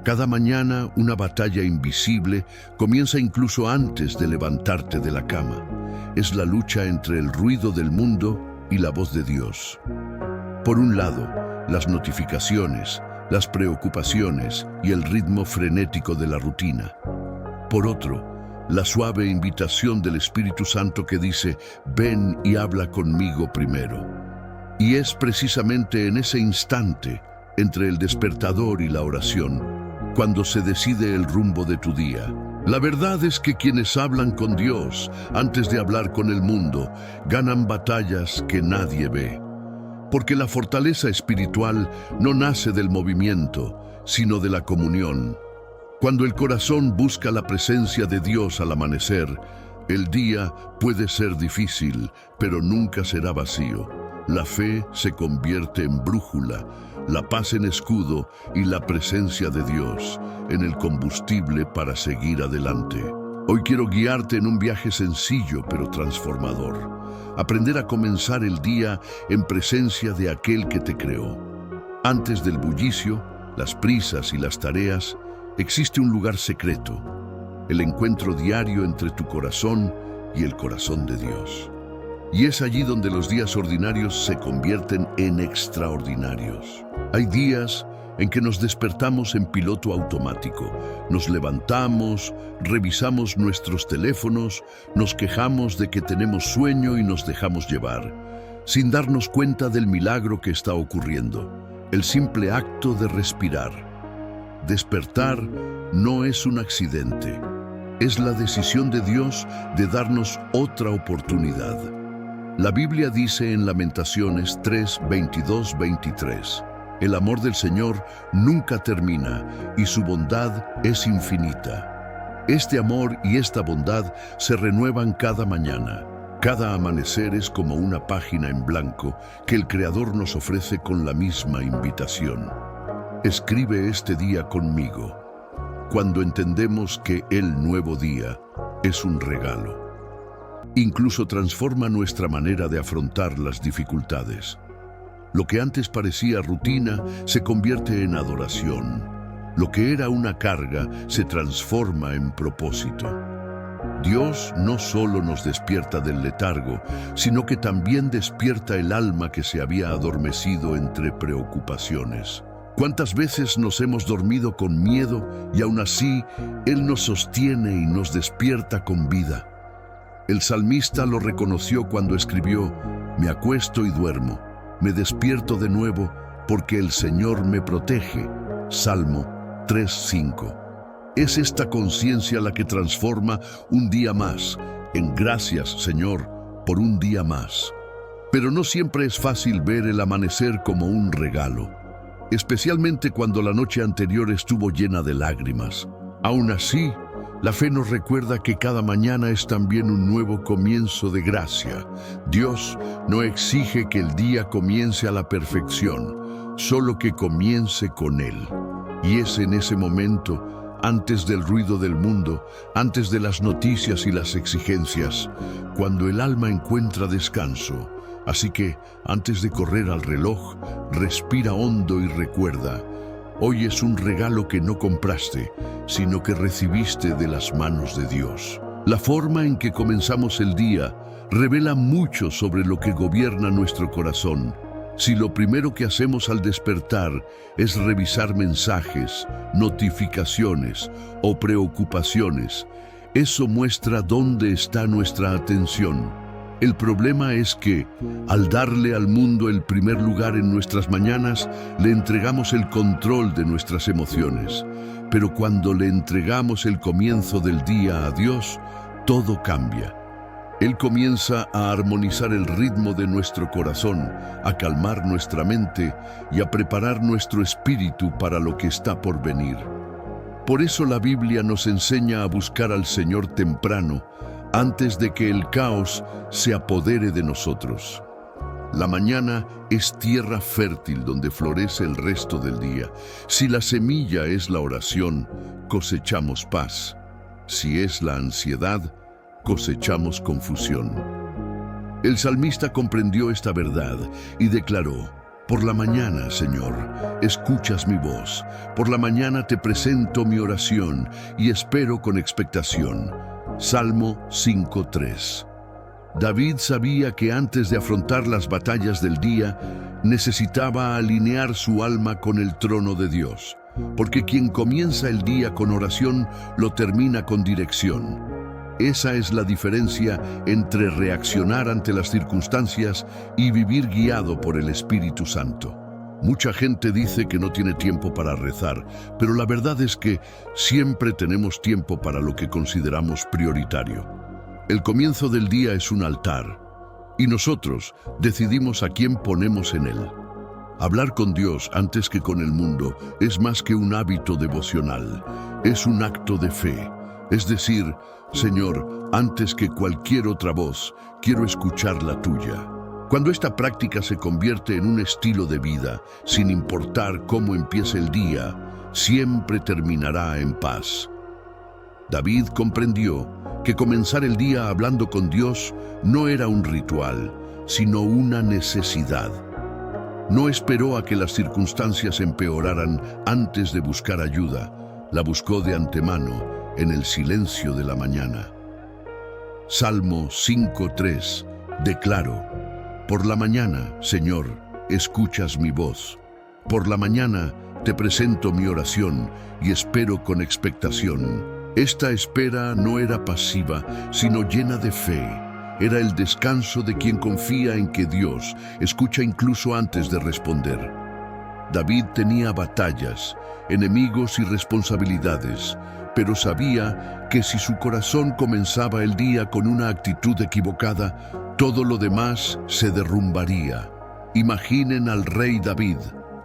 Cada mañana una batalla invisible comienza incluso antes de levantarte de la cama. Es la lucha entre el ruido del mundo y la voz de Dios. Por un lado, las notificaciones, las preocupaciones y el ritmo frenético de la rutina. Por otro, la suave invitación del Espíritu Santo que dice, ven y habla conmigo primero. Y es precisamente en ese instante, entre el despertador y la oración, cuando se decide el rumbo de tu día. La verdad es que quienes hablan con Dios antes de hablar con el mundo, ganan batallas que nadie ve. Porque la fortaleza espiritual no nace del movimiento, sino de la comunión. Cuando el corazón busca la presencia de Dios al amanecer, el día puede ser difícil, pero nunca será vacío. La fe se convierte en brújula, la paz en escudo y la presencia de Dios en el combustible para seguir adelante. Hoy quiero guiarte en un viaje sencillo pero transformador. Aprender a comenzar el día en presencia de aquel que te creó. Antes del bullicio, las prisas y las tareas, existe un lugar secreto, el encuentro diario entre tu corazón y el corazón de Dios. Y es allí donde los días ordinarios se convierten en extraordinarios. Hay días en que nos despertamos en piloto automático. Nos levantamos, revisamos nuestros teléfonos, nos quejamos de que tenemos sueño y nos dejamos llevar, sin darnos cuenta del milagro que está ocurriendo, el simple acto de respirar. Despertar no es un accidente, es la decisión de Dios de darnos otra oportunidad. La Biblia dice en Lamentaciones 3, 22, 23, el amor del Señor nunca termina y su bondad es infinita. Este amor y esta bondad se renuevan cada mañana. Cada amanecer es como una página en blanco que el Creador nos ofrece con la misma invitación. Escribe este día conmigo, cuando entendemos que el nuevo día es un regalo. Incluso transforma nuestra manera de afrontar las dificultades. Lo que antes parecía rutina se convierte en adoración. Lo que era una carga se transforma en propósito. Dios no solo nos despierta del letargo, sino que también despierta el alma que se había adormecido entre preocupaciones. ¿Cuántas veces nos hemos dormido con miedo y aún así Él nos sostiene y nos despierta con vida? El salmista lo reconoció cuando escribió, me acuesto y duermo, me despierto de nuevo porque el Señor me protege. Salmo 3:5. Es esta conciencia la que transforma un día más en gracias, Señor, por un día más. Pero no siempre es fácil ver el amanecer como un regalo, especialmente cuando la noche anterior estuvo llena de lágrimas. Aún así, la fe nos recuerda que cada mañana es también un nuevo comienzo de gracia. Dios no exige que el día comience a la perfección, solo que comience con Él. Y es en ese momento, antes del ruido del mundo, antes de las noticias y las exigencias, cuando el alma encuentra descanso. Así que, antes de correr al reloj, respira hondo y recuerda, hoy es un regalo que no compraste, sino que recibiste de las manos de Dios. La forma en que comenzamos el día revela mucho sobre lo que gobierna nuestro corazón. Si lo primero que hacemos al despertar es revisar mensajes, notificaciones o preocupaciones, eso muestra dónde está nuestra atención. El problema es que, al darle al mundo el primer lugar en nuestras mañanas, le entregamos el control de nuestras emociones. Pero cuando le entregamos el comienzo del día a Dios, todo cambia. Él comienza a armonizar el ritmo de nuestro corazón, a calmar nuestra mente y a preparar nuestro espíritu para lo que está por venir. Por eso la Biblia nos enseña a buscar al Señor temprano, antes de que el caos se apodere de nosotros. La mañana es tierra fértil donde florece el resto del día. Si la semilla es la oración, cosechamos paz. Si es la ansiedad, cosechamos confusión. El salmista comprendió esta verdad y declaró, Por la mañana, Señor, escuchas mi voz. Por la mañana te presento mi oración y espero con expectación. Salmo 5:3. David sabía que antes de afrontar las batallas del día, necesitaba alinear su alma con el trono de Dios, porque quien comienza el día con oración, lo termina con dirección. Esa es la diferencia entre reaccionar ante las circunstancias y vivir guiado por el Espíritu Santo. Mucha gente dice que no tiene tiempo para rezar, pero la verdad es que siempre tenemos tiempo para lo que consideramos prioritario. El comienzo del día es un altar, y nosotros decidimos a quién ponemos en él. Hablar con Dios antes que con el mundo es más que un hábito devocional, es un acto de fe. Es decir, Señor, antes que cualquier otra voz, quiero escuchar la tuya. Cuando esta práctica se convierte en un estilo de vida, sin importar cómo empiece el día, siempre terminará en paz. David comprendió que comenzar el día hablando con Dios no era un ritual, sino una necesidad. No esperó a que las circunstancias empeoraran antes de buscar ayuda, la buscó de antemano en el silencio de la mañana. Salmo 5:3. Declaro: por la mañana, Señor, escuchas mi voz. Por la mañana te presento mi oración y espero con expectación. Esta espera no era pasiva, sino llena de fe. Era el descanso de quien confía en que Dios escucha incluso antes de responder. David tenía batallas, enemigos y responsabilidades, pero sabía que si su corazón comenzaba el día con una actitud equivocada, todo lo demás se derrumbaría. Imaginen al rey David,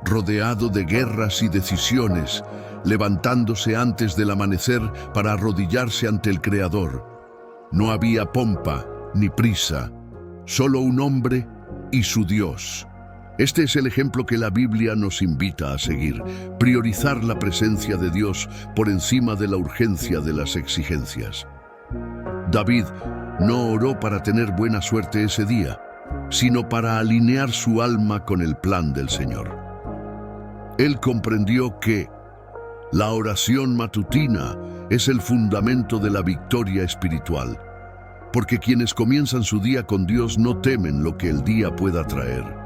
rodeado de guerras y decisiones, levantándose antes del amanecer para arrodillarse ante el Creador. No había pompa ni prisa, solo un hombre y su Dios. Este es el ejemplo que la Biblia nos invita a seguir: priorizar la presencia de Dios por encima de la urgencia de las exigencias. David no oró para tener buena suerte ese día, sino para alinear su alma con el plan del Señor. Él comprendió que la oración matutina es el fundamento de la victoria espiritual, porque quienes comienzan su día con Dios no temen lo que el día pueda traer.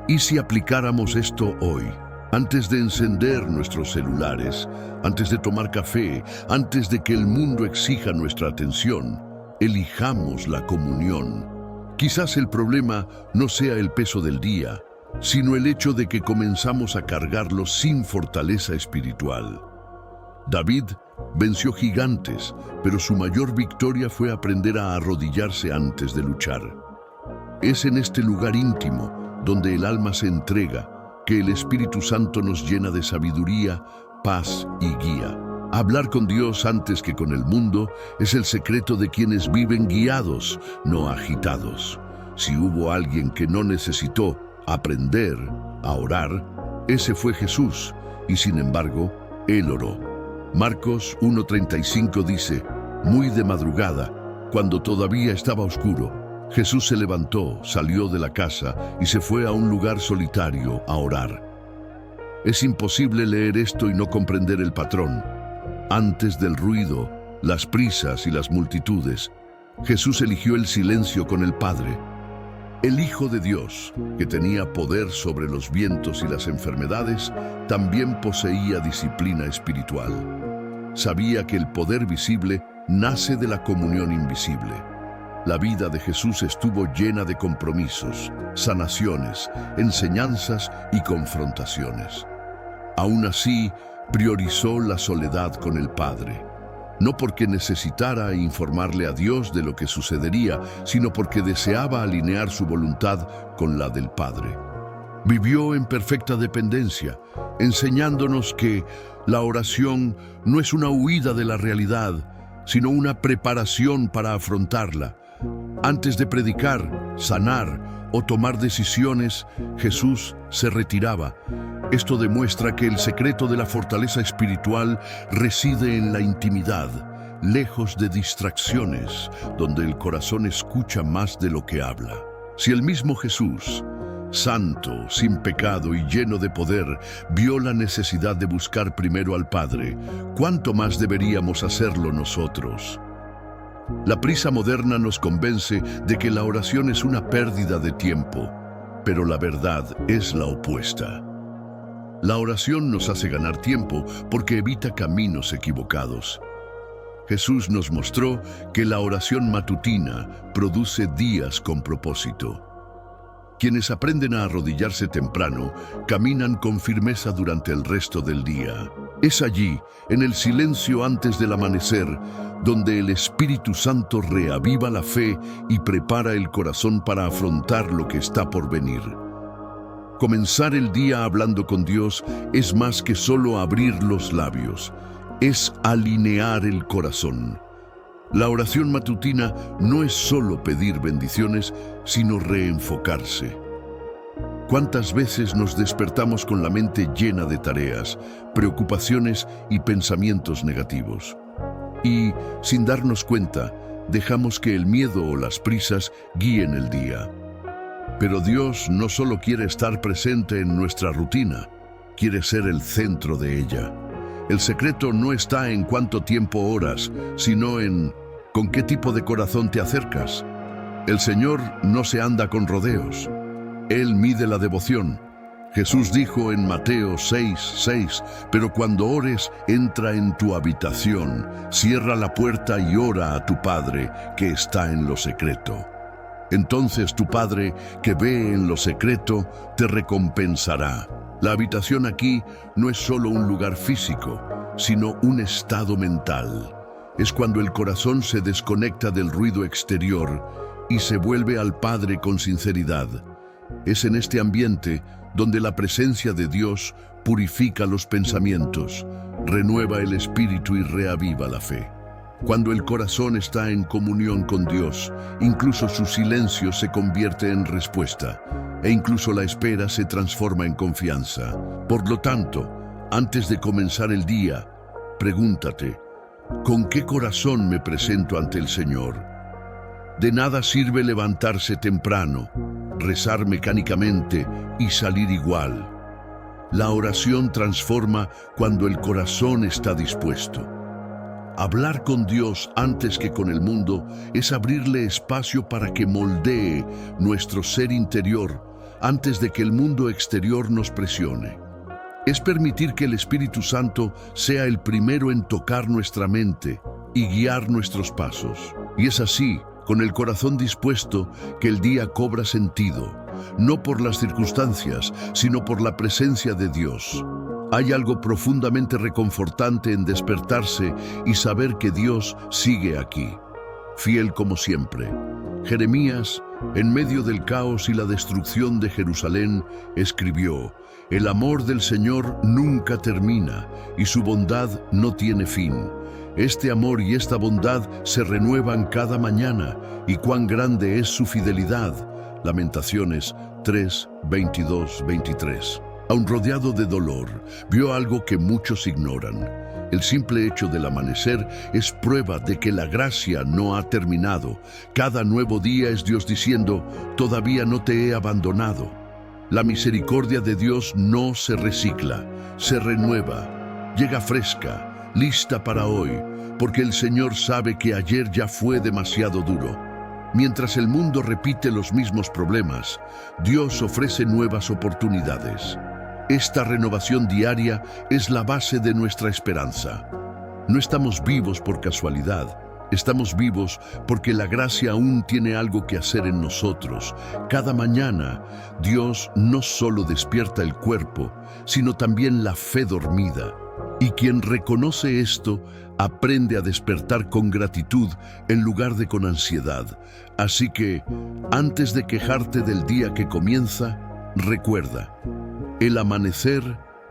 ¿Y si aplicáramos esto hoy? Antes de encender nuestros celulares, antes de tomar café, antes de que el mundo exija nuestra atención, elijamos la comunión. Quizás el problema no sea el peso del día, sino el hecho de que comenzamos a cargarlo sin fortaleza espiritual. David venció gigantes, pero su mayor victoria fue aprender a arrodillarse antes de luchar. Es en este lugar íntimo, donde el alma se entrega, que el Espíritu Santo nos llena de sabiduría, paz y guía. Hablar con Dios antes que con el mundo es el secreto de quienes viven guiados, no agitados. Si hubo alguien que no necesitó aprender a orar, ese fue Jesús, y sin embargo, Él oró. Marcos 1:35 dice: muy de madrugada, cuando todavía estaba oscuro, Jesús se levantó, salió de la casa y se fue a un lugar solitario a orar. Es imposible leer esto y no comprender el patrón. Antes del ruido, las prisas y las multitudes, Jesús eligió el silencio con el Padre. El Hijo de Dios, que tenía poder sobre los vientos y las enfermedades, también poseía disciplina espiritual. Sabía que el poder visible nace de la comunión invisible. La vida de Jesús estuvo llena de compromisos, sanaciones, enseñanzas y confrontaciones. Aún así, priorizó la soledad con el Padre. No porque necesitara informarle a Dios de lo que sucedería, sino porque deseaba alinear su voluntad con la del Padre. Vivió en perfecta dependencia, enseñándonos que la oración no es una huida de la realidad, sino una preparación para afrontarla. Antes de predicar, sanar o tomar decisiones, Jesús se retiraba. Esto demuestra que el secreto de la fortaleza espiritual reside en la intimidad, lejos de distracciones, donde el corazón escucha más de lo que habla. Si el mismo Jesús santo, sin pecado y lleno de poder, vio la necesidad de buscar primero al Padre, ¿cuánto más deberíamos hacerlo nosotros? La prisa moderna nos convence de que la oración es una pérdida de tiempo, pero la verdad es la opuesta. La oración nos hace ganar tiempo porque evita caminos equivocados. Jesús nos mostró que la oración matutina produce días con propósito. Quienes aprenden a arrodillarse temprano, caminan con firmeza durante el resto del día. Es allí, en el silencio antes del amanecer, donde el Espíritu Santo reaviva la fe y prepara el corazón para afrontar lo que está por venir. Comenzar el día hablando con Dios es más que solo abrir los labios, es alinear el corazón. La oración matutina no es solo pedir bendiciones, sino reenfocarse. ¿Cuántas veces nos despertamos con la mente llena de tareas, preocupaciones y pensamientos negativos? Y, sin darnos cuenta, dejamos que el miedo o las prisas guíen el día. Pero Dios no solo quiere estar presente en nuestra rutina, quiere ser el centro de ella. El secreto no está en cuánto tiempo oras, sino en con qué tipo de corazón te acercas. El Señor no se anda con rodeos. Él mide la devoción. Jesús dijo en Mateo 6:6, pero cuando ores, entra en tu habitación, cierra la puerta y ora a tu Padre que está en lo secreto. Entonces tu Padre, que ve en lo secreto, te recompensará. La habitación aquí no es solo un lugar físico, sino un estado mental. Es cuando el corazón se desconecta del ruido exterior y se vuelve al Padre con sinceridad. Es en este ambiente donde la presencia de Dios purifica los pensamientos, renueva el espíritu y reaviva la fe. Cuando el corazón está en comunión con Dios, incluso su silencio se convierte en respuesta, e incluso la espera se transforma en confianza. Por lo tanto, antes de comenzar el día, pregúntate, ¿con qué corazón me presento ante el Señor? De nada sirve levantarse temprano, rezar mecánicamente y salir igual. La oración transforma cuando el corazón está dispuesto. Hablar con Dios antes que con el mundo es abrirle espacio para que moldee nuestro ser interior antes de que el mundo exterior nos presione. Es permitir que el Espíritu Santo sea el primero en tocar nuestra mente y guiar nuestros pasos. Y es así, con el corazón dispuesto, que el día cobra sentido, no por las circunstancias, sino por la presencia de Dios. Hay algo profundamente reconfortante en despertarse y saber que Dios sigue aquí, fiel como siempre. Jeremías, en medio del caos y la destrucción de Jerusalén, escribió: «El amor del Señor nunca termina y su bondad no tiene fin. Este amor y esta bondad se renuevan cada mañana, y cuán grande es su fidelidad». Lamentaciones 3, 22, 23. Aun rodeado de dolor, vio algo que muchos ignoran. El simple hecho del amanecer es prueba de que la gracia no ha terminado. Cada nuevo día es Dios diciendo: «Todavía no te he abandonado». La misericordia de Dios no se recicla, se renueva, llega fresca, lista para hoy, porque el Señor sabe que ayer ya fue demasiado duro. Mientras el mundo repite los mismos problemas, Dios ofrece nuevas oportunidades. Esta renovación diaria es la base de nuestra esperanza. No estamos vivos por casualidad, estamos vivos porque la gracia aún tiene algo que hacer en nosotros. Cada mañana, Dios no solo despierta el cuerpo, sino también la fe dormida. Y quien reconoce esto, aprende a despertar con gratitud en lugar de con ansiedad. Así que, antes de quejarte del día que comienza, recuerda: el amanecer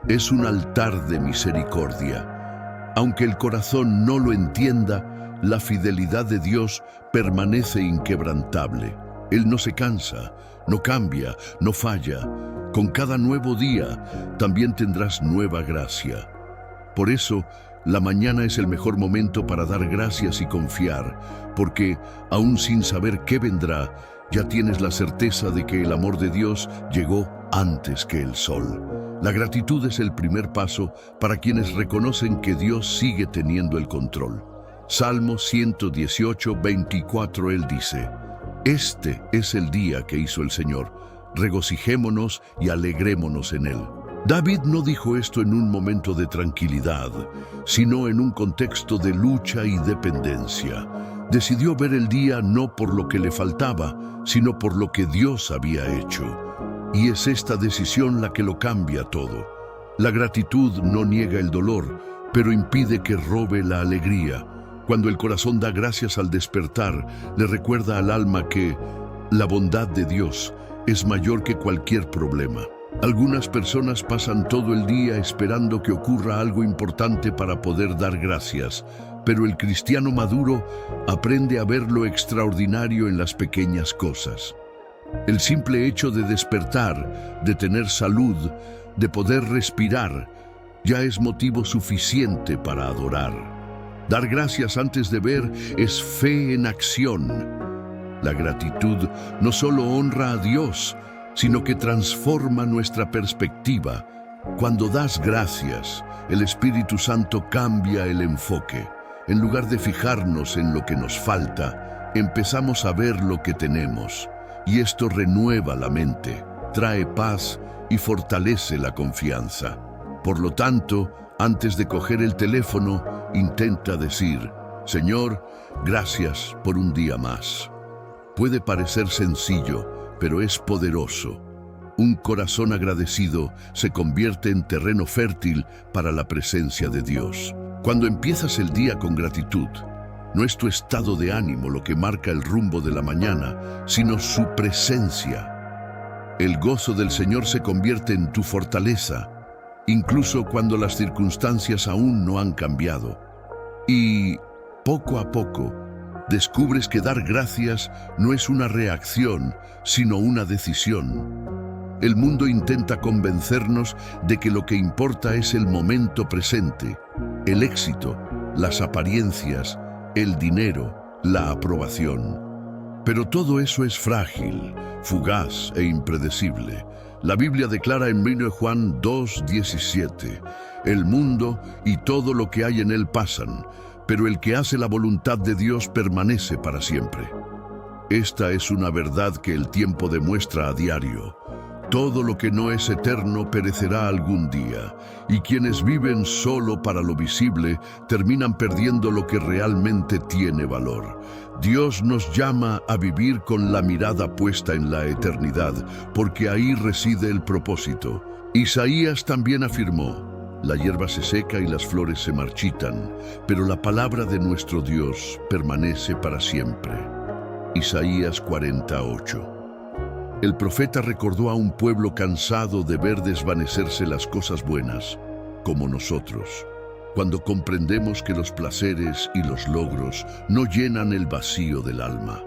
es un altar de misericordia. Aunque el corazón no lo entienda, la fidelidad de Dios permanece inquebrantable. Él no se cansa, no cambia, no falla. Con cada nuevo día también tendrás nueva gracia. Por eso, la mañana es el mejor momento para dar gracias y confiar, porque, aún sin saber qué vendrá, Ya tienes la certeza de que el amor de Dios llegó antes que el sol. La gratitud es el primer paso para quienes reconocen que Dios sigue teniendo el control. Salmo 118, 24, él dice: Este es el día que hizo el Señor. Regocijémonos y alegrémonos en él. David no dijo esto en un momento de tranquilidad, sino en un contexto de lucha y dependencia. Decidió ver el día no por lo que le faltaba, sino por lo que Dios había hecho. Y es esta decisión la que lo cambia todo. La gratitud no niega el dolor, pero impide que robe la alegría. Cuando el corazón da gracias al despertar, le recuerda al alma que la bondad de Dios es mayor que cualquier problema. Algunas personas pasan todo el día esperando que ocurra algo importante para poder dar gracias, pero el cristiano maduro aprende a ver lo extraordinario en las pequeñas cosas. El simple hecho de despertar, de tener salud, de poder respirar, ya es motivo suficiente para adorar. Dar gracias antes de ver es fe en acción. La gratitud no solo honra a Dios, sino que transforma nuestra perspectiva. Cuando das gracias, el Espíritu Santo cambia el enfoque. En lugar de fijarnos en lo que nos falta, empezamos a ver lo que tenemos. Y esto renueva la mente, trae paz y fortalece la confianza. Por lo tanto, antes de coger el teléfono, intenta decir: Señor, gracias por un día más. Puede parecer sencillo, pero es poderoso. Un corazón agradecido se convierte en terreno fértil para la presencia de Dios. Cuando empiezas el día con gratitud, no es tu estado de ánimo lo que marca el rumbo de la mañana, sino su presencia. El gozo del Señor se convierte en tu fortaleza, incluso cuando las circunstancias aún no han cambiado. Y poco a poco, descubres que dar gracias no es una reacción, sino una decisión. El mundo intenta convencernos de que lo que importa es el momento presente, el éxito, las apariencias, el dinero, la aprobación. Pero todo eso es frágil, fugaz e impredecible. La Biblia declara en 1 Juan 2:17: El mundo y todo lo que hay en él pasan, pero el que hace la voluntad de Dios permanece para siempre. Esta es una verdad que el tiempo demuestra a diario. Todo lo que no es eterno perecerá algún día, y quienes viven solo para lo visible terminan perdiendo lo que realmente tiene valor. Dios nos llama a vivir con la mirada puesta en la eternidad, porque ahí reside el propósito. Isaías también afirmó: La hierba se seca y las flores se marchitan, pero la palabra de nuestro Dios permanece para siempre. Isaías 48. El profeta recordó a un pueblo cansado de ver desvanecerse las cosas buenas, como nosotros, cuando comprendemos que los placeres y los logros no llenan el vacío del alma.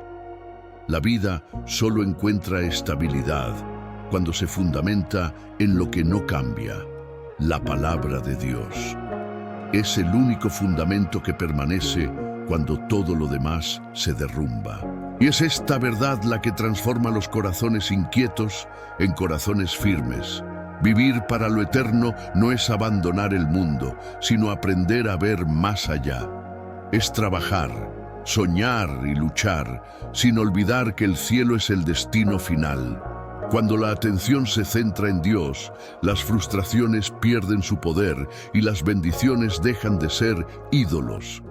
La vida solo encuentra estabilidad cuando se fundamenta en lo que no cambia: la palabra de Dios. Es el único fundamento que permanece cuando todo lo demás se derrumba. Y es esta verdad la que transforma los corazones inquietos en corazones firmes. Vivir para lo eterno no es abandonar el mundo, sino aprender a ver más allá. Es trabajar, soñar y luchar, sin olvidar que el cielo es el destino final. Cuando la atención se centra en Dios, las frustraciones pierden su poder y las bendiciones dejan de ser ídolos.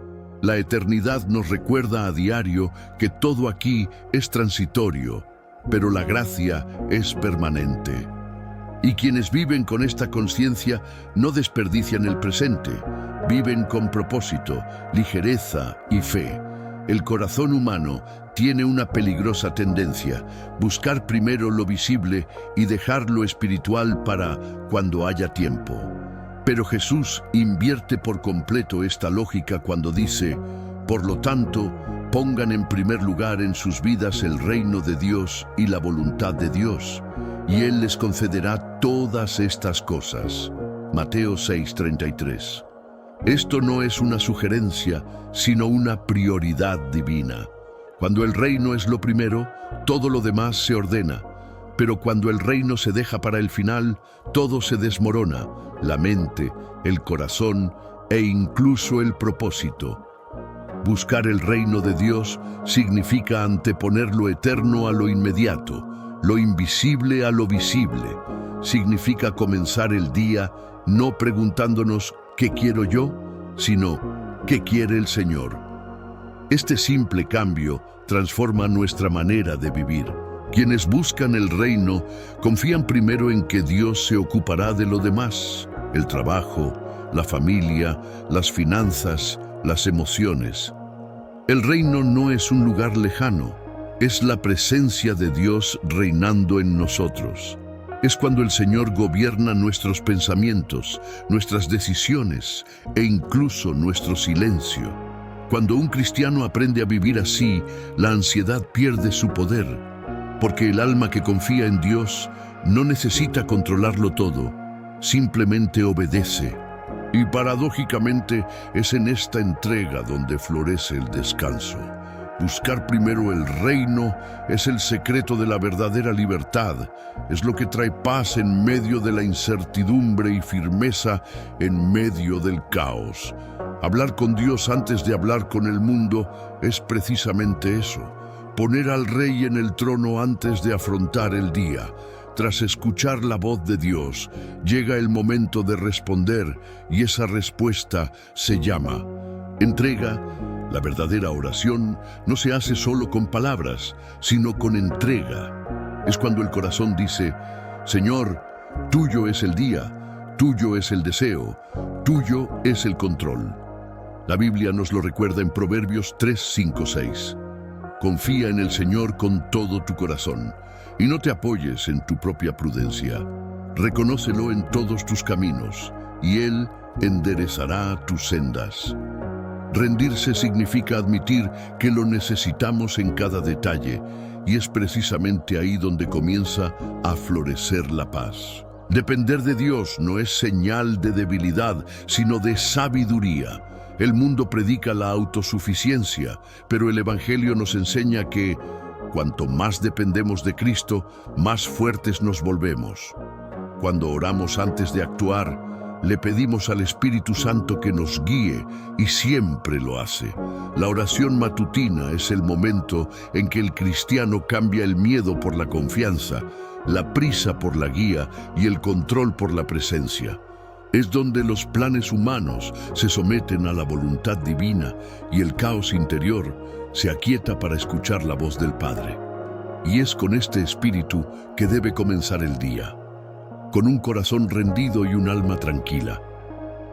La eternidad nos recuerda a diario que todo aquí es transitorio, pero la gracia es permanente. Y quienes viven con esta conciencia no desperdician el presente, viven con propósito, ligereza y fe. El corazón humano tiene una peligrosa tendencia: buscar primero lo visible y dejar lo espiritual para cuando haya tiempo. Pero Jesús invierte por completo esta lógica cuando dice: Por lo tanto, pongan en primer lugar en sus vidas el reino de Dios y la voluntad de Dios, y Él les concederá todas estas cosas. Mateo 6:33. Esto no es una sugerencia, sino una prioridad divina. Cuando el reino es lo primero, todo lo demás se ordena. Pero cuando el reino se deja para el final, todo se desmorona, la mente, el corazón e incluso el propósito. Buscar el reino de Dios significa anteponer lo eterno a lo inmediato, lo invisible a lo visible. Significa comenzar el día no preguntándonos ¿qué quiero yo?, sino ¿qué quiere el Señor? Este simple cambio transforma nuestra manera de vivir. Quienes buscan el reino confían primero en que Dios se ocupará de lo demás: el trabajo, la familia, las finanzas, las emociones. El reino no es un lugar lejano, es la presencia de Dios reinando en nosotros. Es cuando el Señor gobierna nuestros pensamientos, nuestras decisiones e incluso nuestro silencio. Cuando un cristiano aprende a vivir así, la ansiedad pierde su poder, porque el alma que confía en Dios no necesita controlarlo todo, simplemente obedece. Y paradójicamente es en esta entrega donde florece el descanso. Buscar primero el reino es el secreto de la verdadera libertad. Es lo que trae paz en medio de la incertidumbre y firmeza en medio del caos. Hablar con Dios antes de hablar con el mundo es precisamente eso. Poner al Rey en el trono antes de afrontar el día. Tras escuchar la voz de Dios, llega el momento de responder, y esa respuesta se llama entrega. La verdadera oración no se hace solo con palabras, sino con entrega. Es cuando el corazón dice: Señor, tuyo es el día, tuyo es el deseo, tuyo es el control. La Biblia nos lo recuerda en Proverbios 3, 5, 6. Confía en el Señor con todo tu corazón y no te apoyes en tu propia prudencia. Reconócelo en todos tus caminos y Él enderezará tus sendas. Rendirse significa admitir que lo necesitamos en cada detalle, y es precisamente ahí donde comienza a florecer la paz. Depender de Dios no es señal de debilidad, sino de sabiduría. El mundo predica la autosuficiencia, pero el Evangelio nos enseña que cuanto más dependemos de Cristo, más fuertes nos volvemos. Cuando oramos antes de actuar, le pedimos al Espíritu Santo que nos guíe, y siempre lo hace. La oración matutina es el momento en que el cristiano cambia el miedo por la confianza, la prisa por la guía y el control por la presencia. Es donde los planes humanos se someten a la voluntad divina y el caos interior se aquieta para escuchar la voz del Padre. Y es con este espíritu que debe comenzar el día, con un corazón rendido y un alma tranquila.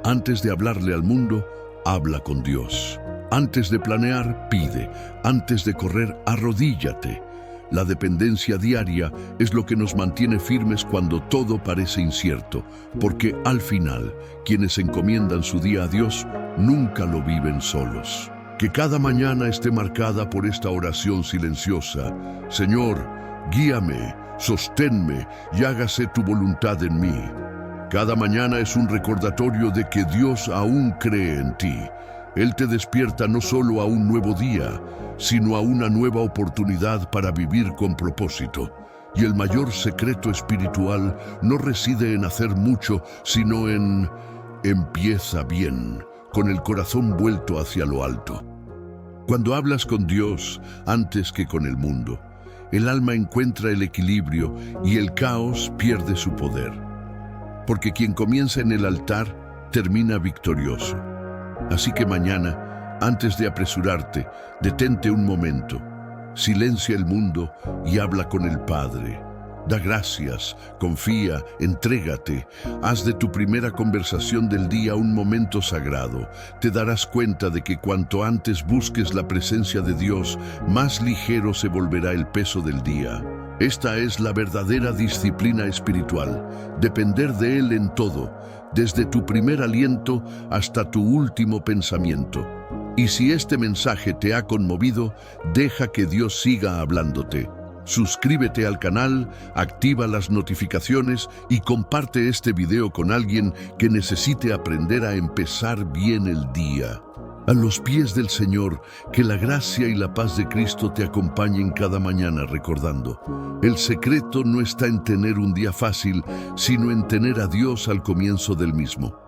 Antes de hablarle al mundo, habla con Dios. Antes de planear, pide. Antes de correr, arrodíllate. La dependencia diaria es lo que nos mantiene firmes cuando todo parece incierto, porque al final, quienes encomiendan su día a Dios nunca lo viven solos. Que cada mañana esté marcada por esta oración silenciosa: Señor, guíame, sosténme y hágase tu voluntad en mí. Cada mañana es un recordatorio de que Dios aún cree en ti. Él te despierta no solo a un nuevo día, sino a una nueva oportunidad para vivir con propósito. Y el mayor secreto espiritual no reside en hacer mucho, sino en empieza bien, con el corazón vuelto hacia lo alto. Cuando hablas con Dios antes que con el mundo, el alma encuentra el equilibrio y el caos pierde su poder. Porque quien comienza en el altar termina victorioso. Así que mañana, antes de apresurarte, detente un momento, silencia el mundo y habla con el Padre. Da gracias, confía, entrégate. Haz de tu primera conversación del día un momento sagrado. Te darás cuenta de que cuanto antes busques la presencia de Dios, más ligero se volverá el peso del día. Esta es la verdadera disciplina espiritual, depender de Él en todo, desde tu primer aliento hasta tu último pensamiento. Y si este mensaje te ha conmovido, deja que Dios siga hablándote. Suscríbete al canal, activa las notificaciones y comparte este video con alguien que necesite aprender a empezar bien el día. A los pies del Señor, que la gracia y la paz de Cristo te acompañen cada mañana recordando. El secreto no está en tener un día fácil, sino en tener a Dios al comienzo del mismo.